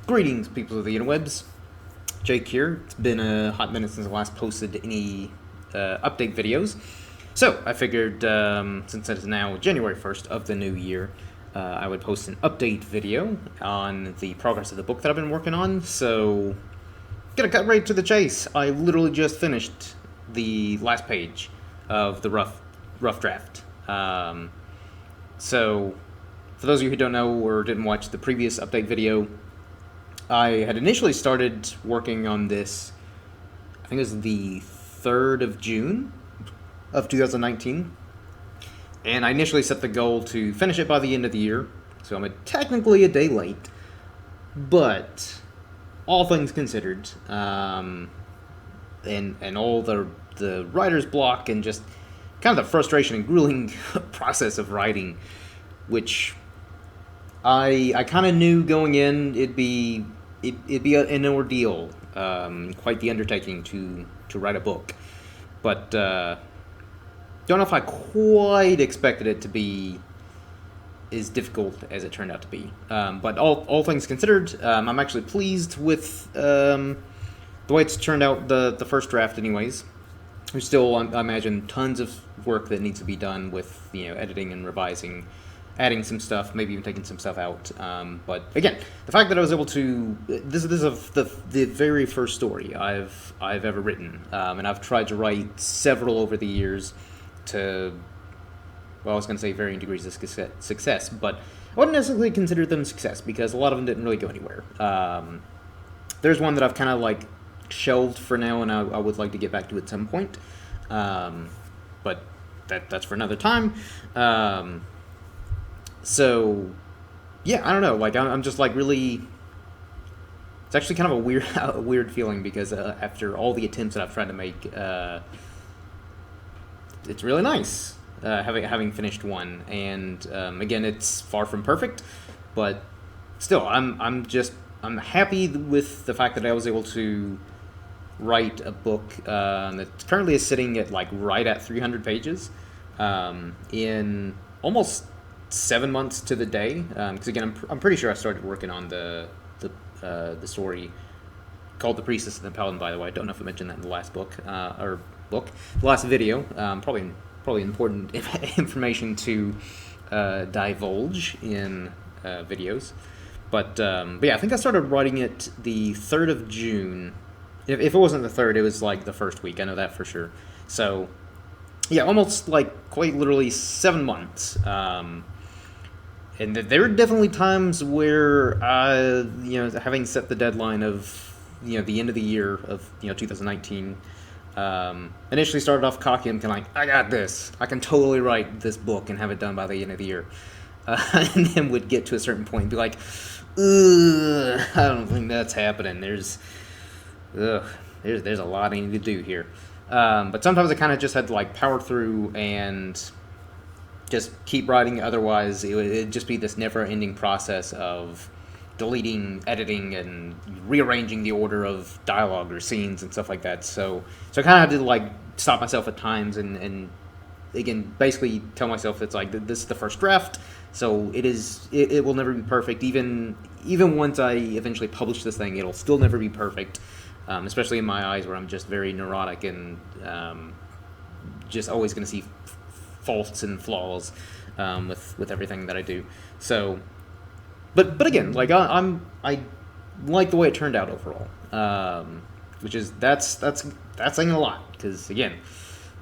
Greetings, people of the interwebs. Jake here. It's been a hot minute since I last posted any update videos. So, I figured since it is now January 1st of the new year, I would post an update video on the progress of the book that I've been working on. So, gonna cut right to the chase. I literally just finished the last page of the rough draft. So, for those of you who don't know or didn't watch the previous update video, I had initially started working on this, I think it was the 3rd of June of 2019, and I initially set the goal to finish it by the end of the year, so I'm technically a day late, but all things considered, and all the writer's block and just kind of the frustration and grueling process of writing, which I kind of knew going in it'd be an ordeal, quite the undertaking to write a book, but don't know if I quite expected it to be as difficult as it turned out to be. But all things considered, I'm actually pleased with the way it's turned out. The first draft, anyways. There's still, I imagine, tons of work that needs to be done with editing and revising, adding some stuff, maybe even taking some stuff out. But again, the fact that I was able to, this is the very first story I've ever written, and I've tried to write several over the years to, well, I was going to say varying degrees of success, but I wouldn't necessarily consider them success because a lot of them didn't really go anywhere. There's one that I've kind of like shelved for now, and I would like to get back to at some point, but that's for another time. So, yeah, I don't know. Like, I'm just like really. It's actually kind of a weird feeling because after all the attempts that I've tried to make, it's really nice having finished one. And again, it's far from perfect, but still, I'm happy with the fact that I was able to write a book that currently is sitting at like right at 300 pages in almost 7 months to the day, because again, I'm pretty sure I started working on the story called The Priestess and the Paladin. By the way, I don't know if I mentioned that in the last the last video. Probably important information to divulge in videos. But yeah, I think I started writing it the 3rd of June. If it wasn't the 3rd, it was like the first week. I know that for sure. So yeah, almost like quite literally 7 months. And there were definitely times where, having set the deadline of, the end of the year of, 2019, initially started off cocky and kind of like, I got this. I can totally write this book and have it done by the end of the year. And then would get to a certain point and be like, ugh, I don't think that's happening. There's a lot I need to do here. But sometimes I kind of just had to like power through and just keep writing, otherwise it'd just be this never-ending process of deleting, editing, and rearranging the order of dialogue or scenes and stuff like that. So I kind of had to like stop myself at times and again basically tell myself it's like this is the first draft, so it will never be perfect. Even once I eventually publish this thing, it'll still never be perfect, especially in my eyes where I'm just very neurotic and just always going to see faults and flaws with everything that I do. So, but again, like I like the way it turned out overall, which is that's saying a lot, because again,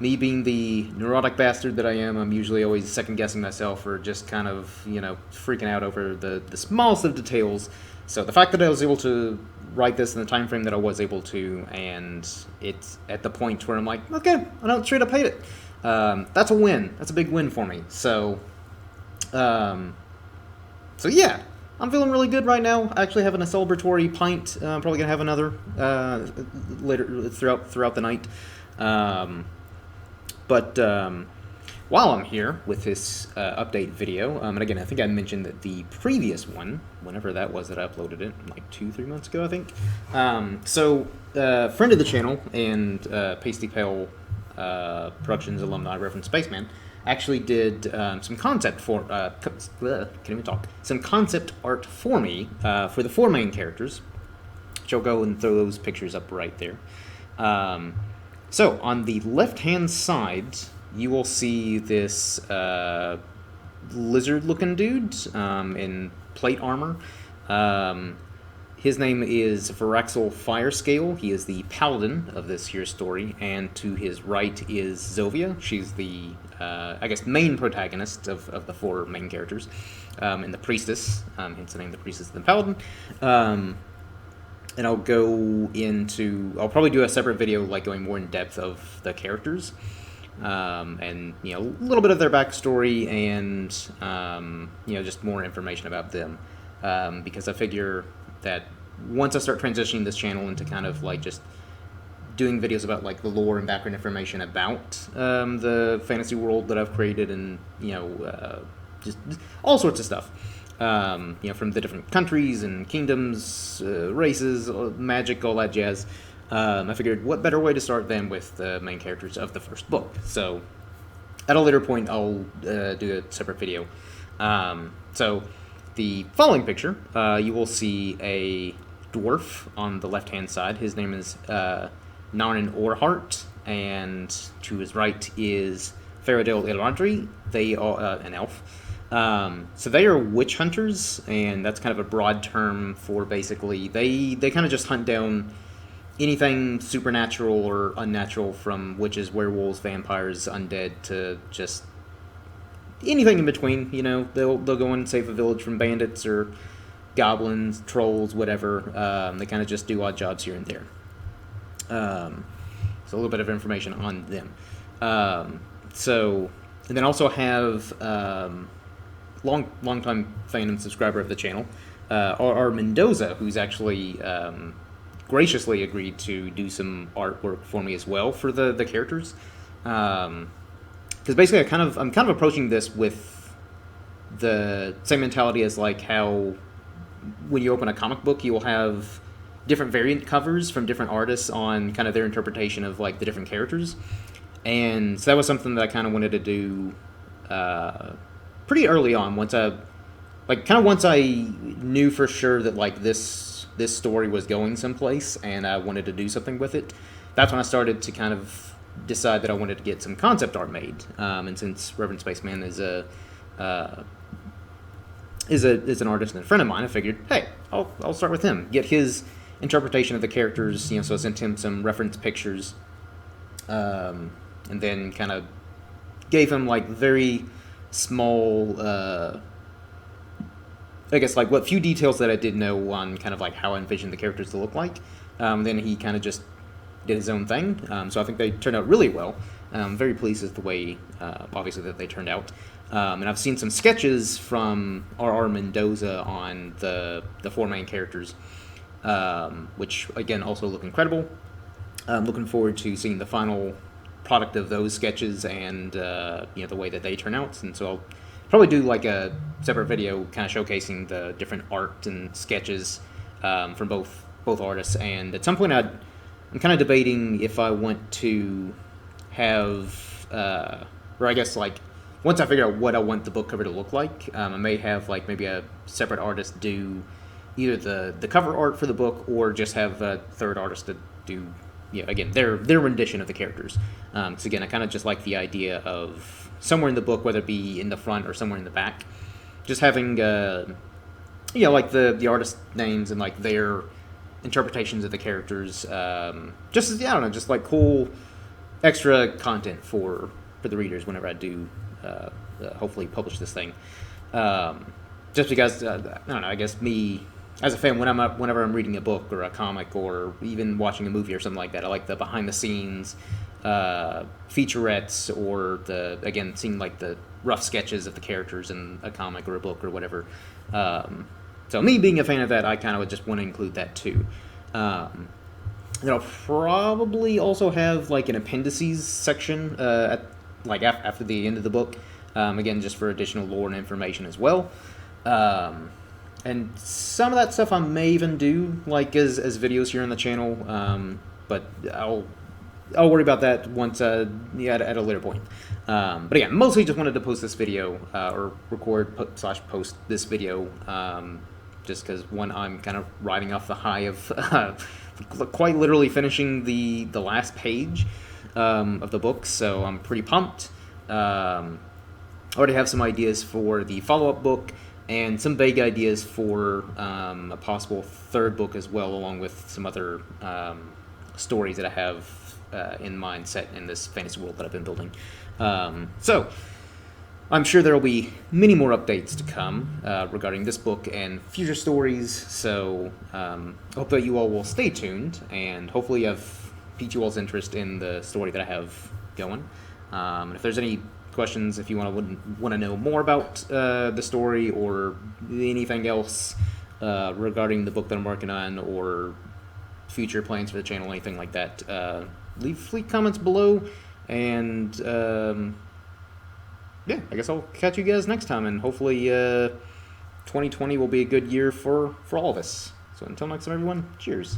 me being the neurotic bastard that I am, I'm usually always second guessing myself or just kind of freaking out over the smallest of details. So the fact that I was able to write this in the time frame that I was able to, and it's at the point where I'm like, okay, I don't straight up hate it. That's a win. That's a big win for me. So yeah, I'm feeling really good right now. Actually having a celebratory pint. I'm probably gonna have another later throughout the night. But while I'm here with this update video, and again, I think I mentioned that the previous one, whenever that was that I uploaded it, like 2-3 months ago, I think. So friend of the channel and Pasty Pale Productions alumni, Reverend Spaceman, actually did some concept for can't even talk. Some concept art for me for the 4 main characters, which I'll go and throw those pictures up right there. So on the left-hand side, you will see this lizard-looking dude in plate armor. His name is Varaxel Firescale. He is the paladin of this here story, and to his right is Zovia. She's the, I guess, main protagonist of the 4 main characters, and the priestess, hence the name the priestess and the paladin. And I'll probably do a separate video, like, going more in depth of the characters, and, you know, a little bit of their backstory, and, you know, just more information about them, because I figure that once I start transitioning this channel into kind of like just doing videos about like the lore and background information about the fantasy world that I've created, and, you know, just all sorts of stuff, you know, from the different countries and kingdoms, races, magic, all that jazz. I figured what better way to start than with the main characters of the first book. So at a later point, I'll do a separate video. So the following picture, you will see a dwarf on the left-hand side. His name is Narnan Orhart, and to his right is Faradil Ilradri. They are an elf. So they are witch hunters, and that's kind of a broad term for basically they kind of just hunt down anything supernatural or unnatural, from witches, werewolves, vampires, undead, to just anything in between. You know, they'll go and save a village from bandits or goblins, trolls, whatever. They kind of just do odd jobs here and there. So a little bit of information on them. So, and then also have long time fan and subscriber of the channel, R.R. Mendoza, who's actually graciously agreed to do some artwork for me as well for the characters. Because basically I'm kind of approaching this with the same mentality as like how when you open a comic book, you will have different variant covers from different artists on kind of their interpretation of like the different characters. And so that was something that I kind of wanted to do pretty early on, once I knew for sure that like this story was going someplace and I wanted to do something with it. That's when I started to kind of decide that I wanted to get some concept art made. And since Reverend Spaceman is an artist and a friend of mine, I figured, hey, I'll start with him, get his interpretation of the characters. You know, so I sent him some reference pictures, and then kind of gave him like very small, I guess like what few details that I did know on kind of like how I envisioned the characters to look like. Then he kind of just did his own thing. So I think they turned out really well. I'm very pleased with the way, obviously, that they turned out. And I've seen some sketches from R.R. Mendoza on the 4 main characters, which, again, also look incredible. I'm looking forward to seeing the final product of those sketches and, you know, the way that they turn out. And so I'll probably do like a separate video kind of showcasing the different art and sketches from both artists. And at some point I'm kind of debating if I want to have, or I guess like once I figure out what I want the book cover to look like, I may have like maybe a separate artist do either the cover art for the book, or just have a third artist to do, you know, again, their rendition of the characters. Because again, I kind of just like the idea of somewhere in the book, whether it be in the front or somewhere in the back, just having, you know, like the artist names and like their interpretations of the characters. Just, I don't know, just like cool extra content for the readers whenever I do hopefully publish this thing. Just because, I don't know, I guess me as a fan, whenever I'm reading a book or a comic or even watching a movie or something like that, I like the behind the scenes featurettes, or seeing like the rough sketches of the characters in a comic or a book or whatever. So me being a fan of that, I kind of just want to include that too. And I'll probably also have like an appendices section after the end of the book, again, just for additional lore and information as well. And some of that stuff I may even do like as videos here on the channel, but I'll I'll worry about that once at a later point. But again, mostly just wanted to post this video or record / post this video just because one, I'm kind of riding off the high of quite literally finishing the last page of the book, so I'm pretty pumped. I already have some ideas for the follow-up book and some vague ideas for a possible third book as well, along with some other stories that I have in mind set in this fantasy world that I've been building. So I'm sure there will be many more updates to come regarding this book and future stories, so I hope that you all will stay tuned, and hopefully I've piqued you all's interest in the story that I have going. If there's any questions, if you want to know more about the story or anything else regarding the book that I'm working on or future plans for the channel, anything like that, leave comments below, and yeah, I guess I'll catch you guys next time, and hopefully 2020 will be a good year for all of us. So until next time, everyone, cheers.